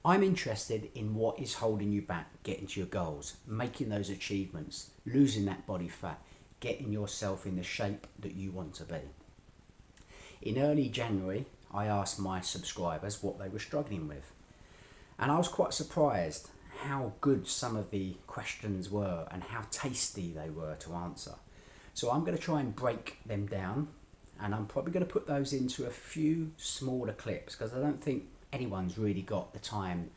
I'm interested in what is holding you back getting to your goals, making those achievements, losing that body fat, getting yourself in the shape that you want to be. In early January, I asked my subscribers what they were struggling with, and I was quite surprised how good some of the questions were and how tasty they were to answer. So I'm going to try and break them down, and I'm probably going to put those into a few smaller clips because I don't think anyone's really got the time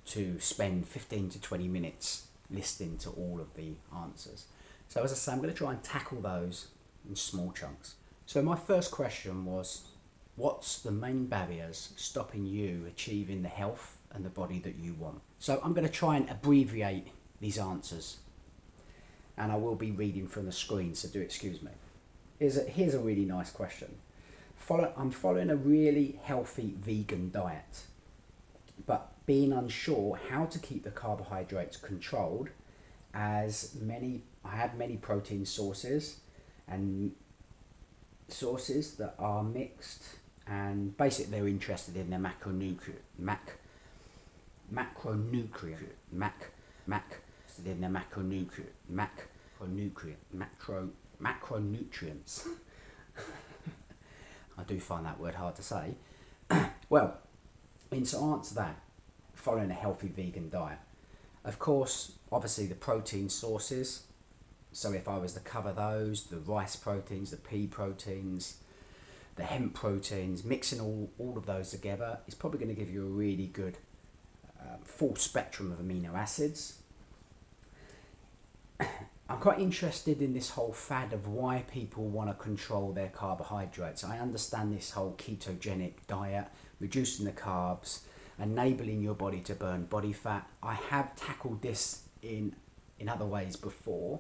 to spend 15 to 20 minutes listening to all of the answers. So as I say, I'm going to try and tackle those in small chunks. So my first question was, what's the main barriers stopping you achieving the health and the body that you want? So I'm going to try and abbreviate these answers, and I will be reading from the screen, so do excuse me. Here's a really nice question. I'm following a really healthy vegan diet, but being unsure how to keep the carbohydrates controlled, as I have many protein sources and sources that are mixed, and basically they're interested in their macronutrients, I do find that word hard to say. Well, and to answer that, following a healthy vegan diet, of course, obviously the protein sources. So if I was to cover those, the rice proteins, the pea proteins, the hemp proteins, mixing all of those together is probably going to give you a really good full spectrum of amino acids. I'm quite interested in this whole fad of why people want to control their carbohydrates. I understand this whole ketogenic diet, reducing the carbs, enabling your body to burn body fat. I have tackled this in other ways before.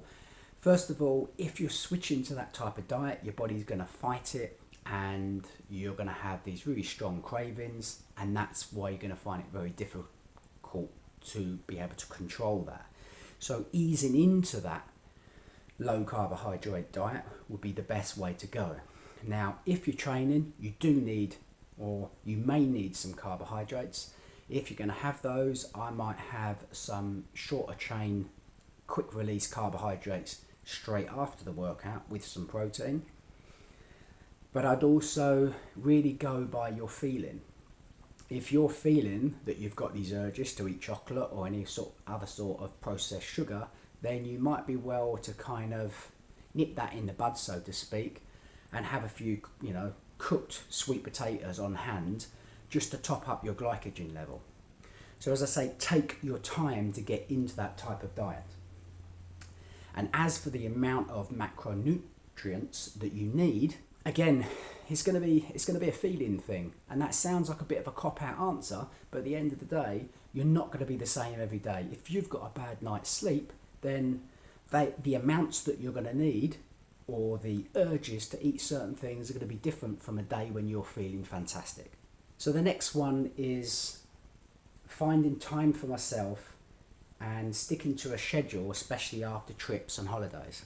First of all, if you're switching to that type of diet, your body's going to fight it and you're going to have these really strong cravings, and that's why you're going to find it very difficult to be able to control that. So easing into that low carbohydrate diet would be the best way to go. Now, if you're training, you do need, or you may need, some carbohydrates. If you're going to have those, I might have some shorter chain, quick release carbohydrates straight after the workout with some protein. But I'd also really go by your feeling. If you're feeling that you've got these urges to eat chocolate or any other sort of processed sugar, then you might be well to kind of nip that in the bud, so to speak, and have a few, cooked sweet potatoes on hand just to top up your glycogen level. So as I say, take your time to get into that type of diet. And as for the amount of macronutrients that you need, again, it's going to be a feeling thing, and that sounds like a bit of a cop-out answer, but at the end of the day, you're not going to be the same every day. If you've got a bad night's sleep, then the amounts that you're going to need, or the urges to eat certain things, are going to be different from a day when you're feeling fantastic. So the next one is finding time for myself and sticking to a schedule, especially after trips and holidays.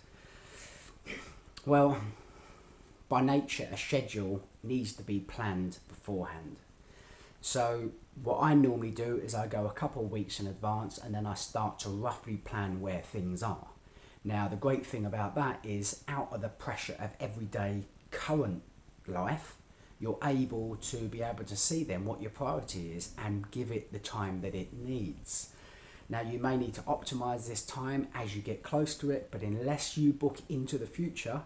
Well, by nature, a schedule needs to be planned beforehand. So what I normally do is I go a couple of weeks in advance, and then I start to roughly plan where things are. Now, the great thing about that is, out of the pressure of everyday current life, you're able to see then what your priority is and give it the time that it needs. Now, you may need to optimize this time as you get close to it, but unless you book into the future,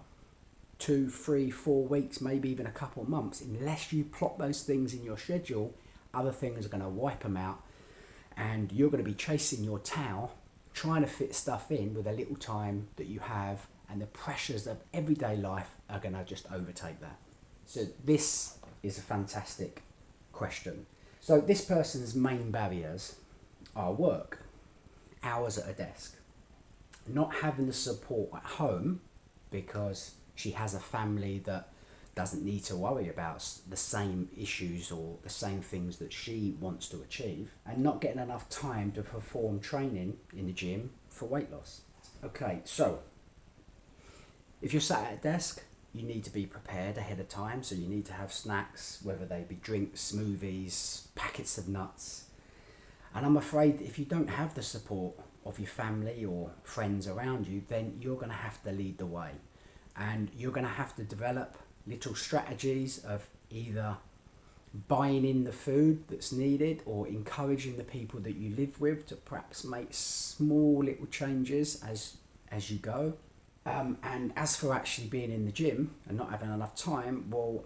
2, 3, 4 weeks, maybe even a couple of months, unless you plot those things in your schedule, other things are going to wipe them out, and you're going to be chasing your tail, trying to fit stuff in with a little time that you have, and the pressures of everyday life are going to just overtake that. So this is a fantastic question. So this person's main barriers are work, hours at a desk, not having the support at home because she has a family that doesn't need to worry about the same issues or the same things that she wants to achieve, and not getting enough time to perform training in the gym for weight loss. Okay, so if you're sat at a desk, you need to be prepared ahead of time. So you need to have snacks, whether they be drinks, smoothies, packets of nuts. And I'm afraid if you don't have the support of your family or friends around you, then you're going to have to lead the way. And you're going to have to develop little strategies of either buying in the food that's needed or encouraging the people that you live with to perhaps make small little changes as you go. And as for actually being in the gym and not having enough time, well,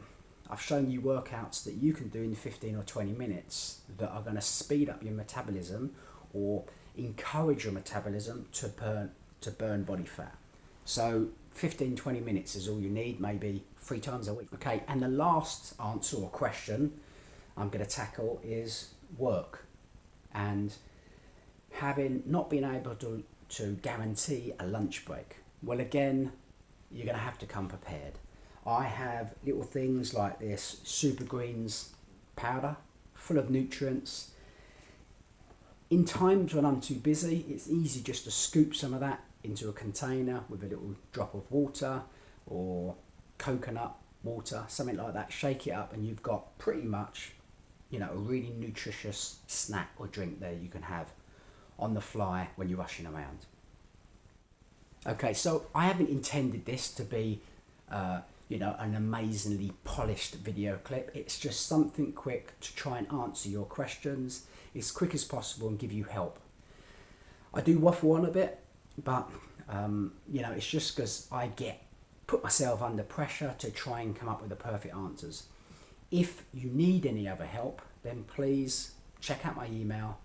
I've shown you workouts that you can do in 15 or 20 minutes that are going to speed up your metabolism or encourage your metabolism to burn body fat. So 15-20 minutes is all you need, maybe 3 times a week. Okay, and the last answer or question I'm going to tackle is work and having not been able to guarantee a lunch break. Well, again, you're going to have to come prepared. I have little things like this Super Greens powder full of nutrients. In times when I'm too busy, it's easy just to scoop some of that into a container with a little drop of water or coconut water, something like that. Shake it up and you've got pretty much, you know, a really nutritious snack or drink there you can have on the fly when you're rushing around. Okay, so I haven't intended this to be you know, an amazingly polished video clip. It's just something quick to try and answer your questions as quick as possible and give you help. I do waffle on a bit, but you know, it's just because I put myself under pressure to try and come up with the perfect answers. If you need any other help, then please check out my email,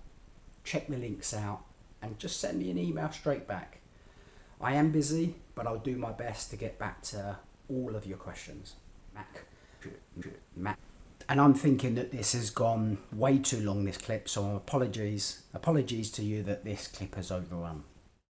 check the links out, and just send me an email straight back. I am busy, but I'll do my best to get back to all of your questions. Mac. And I'm thinking that this has gone way too long, this clip, so apologies to you that this clip has overrun.